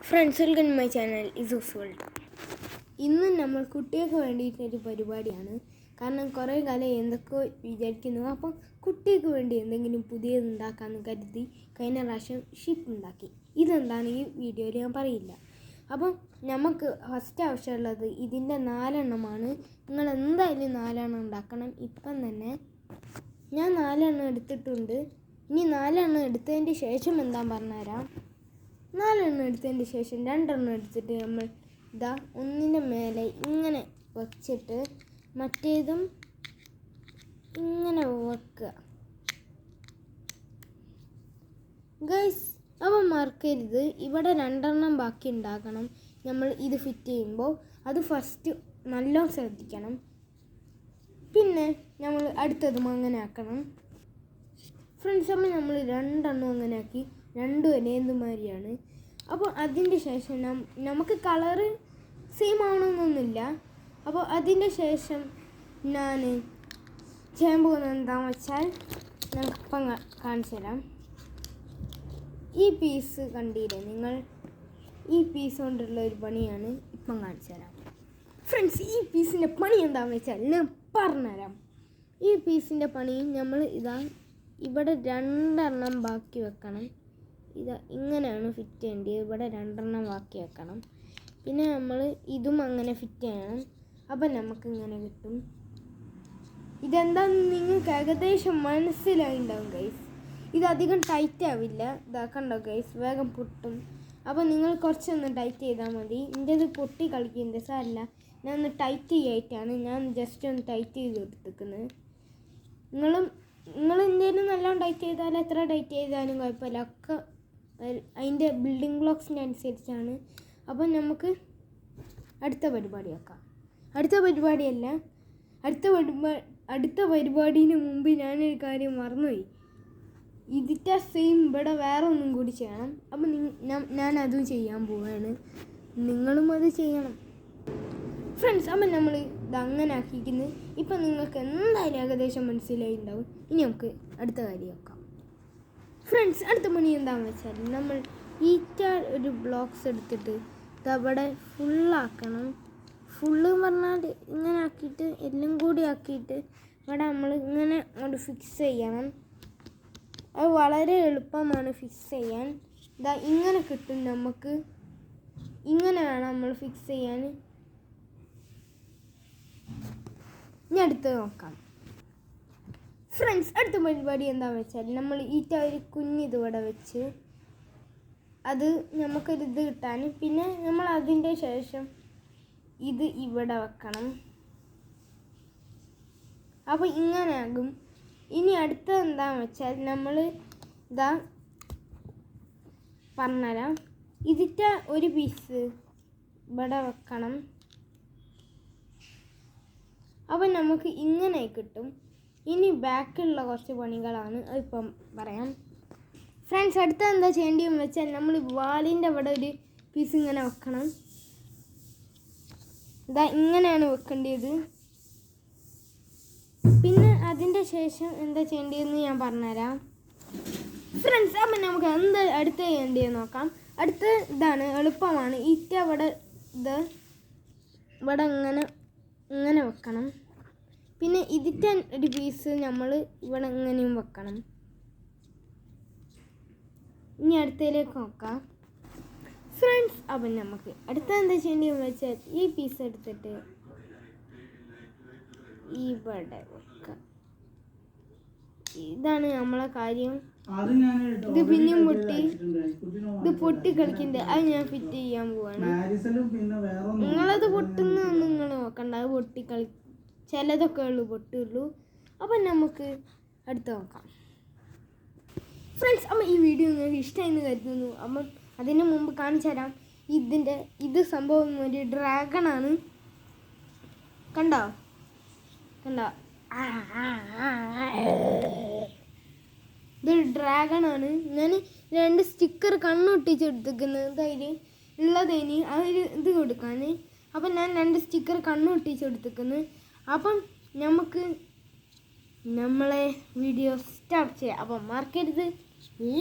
Friends, welcome my channel ഇസൂസ് world. ഇന്ന് നമ്മൾ കുട്ടികൾക്ക് വേണ്ടിയിട്ടൊരു പരിപാടിയാണ്. കാരണം കുറേ കാലം എന്തൊക്കെ വിചാരിക്കുന്നു. അപ്പം കുട്ടികൾക്ക് വേണ്ടി എന്തെങ്കിലും പുതിയത് ഉണ്ടാക്കാമെന്ന് കരുതി കഴിഞ്ഞ പ്രാവശ്യം ഷിപ്പ് ഉണ്ടാക്കി. ഇതെന്താണ് ഈ വീഡിയോയിൽ ഞാൻ പറയില്ല. അപ്പം നമുക്ക് ഫസ്റ്റ് ആവശ്യമുള്ളത് ഇതിൻ്റെ 4 എണ്ണമാണ്. നിങ്ങൾ എന്തായാലും 4 എണ്ണം ഉണ്ടാക്കണം. ഇപ്പം തന്നെ ഞാൻ 4 എണ്ണം എടുത്തിട്ടുണ്ട്. ഇനി 4 എണ്ണം എടുത്തതിൻ്റെ ശേഷം എന്താ പറഞ്ഞുതരാം. 4 എണ്ണം എടുത്തതിന് ശേഷം 2 എണ്ണം എടുത്തിട്ട് നമ്മൾ ഒന്നിൻ്റെ മേലെ ഇങ്ങനെ വച്ചിട്ട് മറ്റേതും ഇങ്ങനെ വെക്കുക ഗൈസ്. അപ്പം മറക്കരുത്, ഇവിടെ 2 എണ്ണം ബാക്കി ഉണ്ടാക്കണം. നമ്മൾ ഇത് ഫിറ്റ് ചെയ്യുമ്പോൾ അത് ഫസ്റ്റ് നല്ലോണം ശ്രദ്ധിക്കണം. പിന്നെ നമ്മൾ അടുത്തതും അങ്ങനെ ആക്കണം ഫ്രണ്ട്സ്. അപ്പം നമ്മൾ 2 എണ്ണം അങ്ങനെ ആക്കി, 2 ഒരേതുമാതിരിയാണ്. അപ്പോൾ അതിൻ്റെ ശേഷം നമുക്ക് കളറ് സെയിം ആവണമെന്നൊന്നുമില്ല. അപ്പോൾ അതിൻ്റെ ശേഷം ഞാൻ ചെയ്യാൻ പോകുന്നത് എന്താണെന്ന് വെച്ചാൽ ഞാനിപ്പം കാണിച്ചു തരാം. ഈ പീസ് കണ്ടില്ലേ നിങ്ങൾ? ഈ പീസ് കൊണ്ടുള്ള ഒരു പണിയാണ് ഇപ്പം കാണിച്ചു തരാം ഫ്രണ്ട്സ്. ഈ പീസിൻ്റെ പണി എന്താണെന്ന് വെച്ചാൽ ഞാൻ പറഞ്ഞുതരാം. ഈ പീസിൻ്റെ പണി നമ്മൾ ഇവിടെ 2 എണ്ണം ബാക്കി വെക്കണം. ഇങ്ങനെയാണ് ഫിറ്റ് ചെയ്യേണ്ടത്. ഇവിടെ 2 എണ്ണം ബാക്കി വെക്കണം. പിന്നെ നമ്മൾ ഇതും അങ്ങനെ ഫിറ്റ് ചെയ്യണം. അപ്പം നമുക്ക് ഇങ്ങനെ കിട്ടും. ഇതെന്താണെന്ന് നിങ്ങൾക്ക് ഏകദേശം മനസ്സിലായിട്ടുണ്ടാവും ഗൈസ്. ഇതധികം ടൈറ്റ് ആവില്ല. ഇതാക്കണ്ടോ ഗൈസ്, വേഗം പൊട്ടും. അപ്പോൾ നിങ്ങൾ കുറച്ചൊന്ന് ടൈറ്റ് ചെയ്താൽ മതി. ഇത് പൊട്ടി കളിക്കുന്നത് സാരല്ല. ഞാൻ ഒന്ന് ടൈറ്റ് ചെയ്യായിട്ടാണ് ഞാൻ ജസ്റ്റ് ഒന്ന് ടൈറ്റ് ചെയ്ത് കൊടുത്തിരിക്കുന്നത്. നിങ്ങൾ എന്തെങ്കിലും നല്ലോണം ടൈറ്റ് ചെയ്താൽ എത്ര ടൈറ്റ് ചെയ്താലും കുഴപ്പമില്ല. ഒക്കെ അതിൻ്റെ ബിൽഡിംഗ് ബ്ലോക്സിൻ്റെ അനുസരിച്ചാണ്. അപ്പം നമുക്ക് അടുത്ത പരിപാടി വെക്കാം. അടുത്ത പരിപാടിന് മുമ്പ് ഞാനൊരു കാര്യം മറന്നുപോയി. ഇതിൻ്റെ സെയിം ഇവിടെ വേറെ ഒന്നും കൂടി ചെയ്യണം. അപ്പം ഞാനതും ചെയ്യാൻ പോവുകയാണ്. നിങ്ങളും അത് ചെയ്യണം ഫ്രണ്ട്സ്. അപ്പം നമ്മൾ ഇതങ്ങനെ ആക്കിയിരിക്കുന്നത് ഇപ്പം നിങ്ങൾക്ക് എന്തായാലും ഏകദേശം മനസ്സിലായിട്ടുണ്ടാവും. ഇനി നമുക്ക് അടുത്ത കാര്യം നോക്കാം ഫ്രണ്ട്സ്. അടുത്ത പണി എന്താണെന്ന് വെച്ചാൽ നമ്മൾ ഒരു ബ്ലോക്സ് എടുത്തിട്ട് ഇതവിടെ ഫുള്ളാക്കണം. ഫുള്ള് പറഞ്ഞാൽ ഇങ്ങനെ ആക്കിയിട്ട് എല്ലാം കൂടി ആക്കിയിട്ട് ഇവിടെ നമ്മൾ ഇങ്ങനെ അങ്ങോട്ട് ഫിക്സ് ചെയ്യണം. അത് വളരെ എളുപ്പമാണ് ഫിക്സ് ചെയ്യാൻ. ഇങ്ങനെ കിട്ടും നമുക്ക്. ഇങ്ങനെ വേണം നമ്മൾ ഫിക്സ് ചെയ്യാൻ. ഇനി അടുത്തത് നോക്കാം ഫ്രണ്ട്സ്. അടുത്ത പരിപാടി എന്താണെന്ന് വെച്ചാൽ നമ്മൾ ഒരു കുഞ്ഞിതിവിടെ വെച്ച് അത് നമുക്കൊരിത് കിട്ടാൻ. പിന്നെ നമ്മൾ അതിൻ്റെ ശേഷം ഇത് ഇവിടെ വെക്കണം. അപ്പോൾ ഇങ്ങനെ ആകും. ഇനി അടുത്തത് എന്താണെന്ന് വെച്ചാൽ നമ്മൾ പറഞ്ഞുതരാം. ഇതിൻ്റെ ഒരു പീസ് ഇവിടെ വെക്കണം. അപ്പം നമുക്ക് ഇങ്ങനെ കിട്ടും. ഇനി ബാക്കിയുള്ള കുറച്ച് പണികളാണ്, അതിപ്പം പറയാം ഫ്രണ്ട്സ്. അടുത്ത എന്താ ചെയ്യേണ്ടതെന്ന് വെച്ചാൽ നമ്മൾ വാലിൻ്റെ അവിടെ ഒരു പീസ് ഇങ്ങനെ വെക്കണം. ഇങ്ങനെയാണ് വെക്കേണ്ടത്. പിന്നെ അതിൻ്റെ ശേഷം എന്താ ചെയ്യേണ്ടതെന്ന് ഞാൻ പറഞ്ഞുതരാം ഫ്രണ്ട്സ്. അപ്പം നമുക്ക് എന്താ അടുത്ത ചെയ്യേണ്ടതെന്ന് നോക്കാം. അടുത്ത ഇതാണ്, എളുപ്പമാണ്. അവിടെ ഇവിടെ ഇങ്ങനെ വെക്കണം. പിന്നെ ഇതിൻ്റെ ഒരു പീസ് നമ്മൾ ഇവിടെ ഇങ്ങനെയും വെക്കണം. ഇനി അടുത്തതിലേക്ക് നോക്കാം ഫ്രണ്ട്സ്. അപ്പം നമുക്ക് അടുത്ത എന്താ ചെയ്യേണ്ടതെന്ന് വെച്ചാൽ ഈ പീസ് എടുത്തിട്ട് ഇവിടെ വെക്കാം. ഇതാണ് നമ്മളെ കാര്യം. ഇത് പിന്നെയും പൊട്ടി കളിക്കണ്ടേ, അത് ഞാൻ ഫിറ്റ് ചെയ്യാൻ പോവാണ്. നിങ്ങളത് പൊട്ടുന്നൊന്നും നിങ്ങൾ നോക്കണ്ട, അത് ചിലതൊക്കെ പൊട്ടുള്ളൂ. അപ്പം നമുക്ക് അടുത്ത് നോക്കാം ഫ്രണ്ട്സ്. അപ്പം ഈ വീഡിയോ നിങ്ങൾക്ക് ഇഷ്ടമായെന്ന് കരുതുന്നു. അപ്പം അതിന് മുമ്പ് കാണിച്ചു തരാം. ഇത് സംഭവം ഒരു ഡ്രാഗണാണ്. കണ്ടോ? ഇതൊരു ഡ്രാഗണാണ്. ഞാൻ 2 സ്റ്റിക്കർ കണ്ണൊട്ടിച്ചെടുത്തിരിക്കുന്നത് ഉള്ളതിന് അതൊരു ഇത് കൊടുക്കാൻ. അപ്പം ഞാൻ 2 സ്റ്റിക്കർ കണ്ണൊട്ടിച്ചെടുത്തിരിക്കുന്നു. അപ്പം നമുക്ക് നമ്മളെ വീഡിയോ സ്റ്റാർട്ട് ചെയ്യാം. അപ്പം മറക്കരുത്,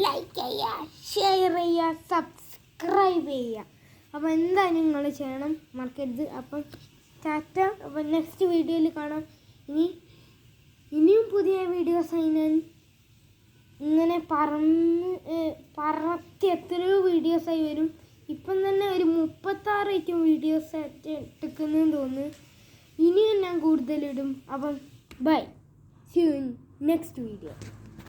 ലൈക്ക് ചെയ്യുക, ഷെയർ ചെയ്യുക, സബ്സ്ക്രൈബ് സബ്സ്ക്രൈബ് ചെയ്യുക. അപ്പോൾ എന്തായാലും നിങ്ങൾ ചെയ്യണം, മറക്കരുത്. അപ്പം ടാറ്റ. അപ്പം നെക്സ്റ്റ് വീഡിയോയിൽ കാണാം. ഇനിയും പുതിയ വീഡിയോസ് ഞാൻ ഇങ്ങനെ പറത്തി എത്രയോ വീഡിയോസായി വരും. ഇപ്പം തന്നെ ഒരു 36 വീഡിയോസ് എടുക്കുന്നതെന്ന് തോന്നുന്നു. ഇനിയും ഞാൻ കൂടുതലിടും. അപ്പം bye, see you in next video.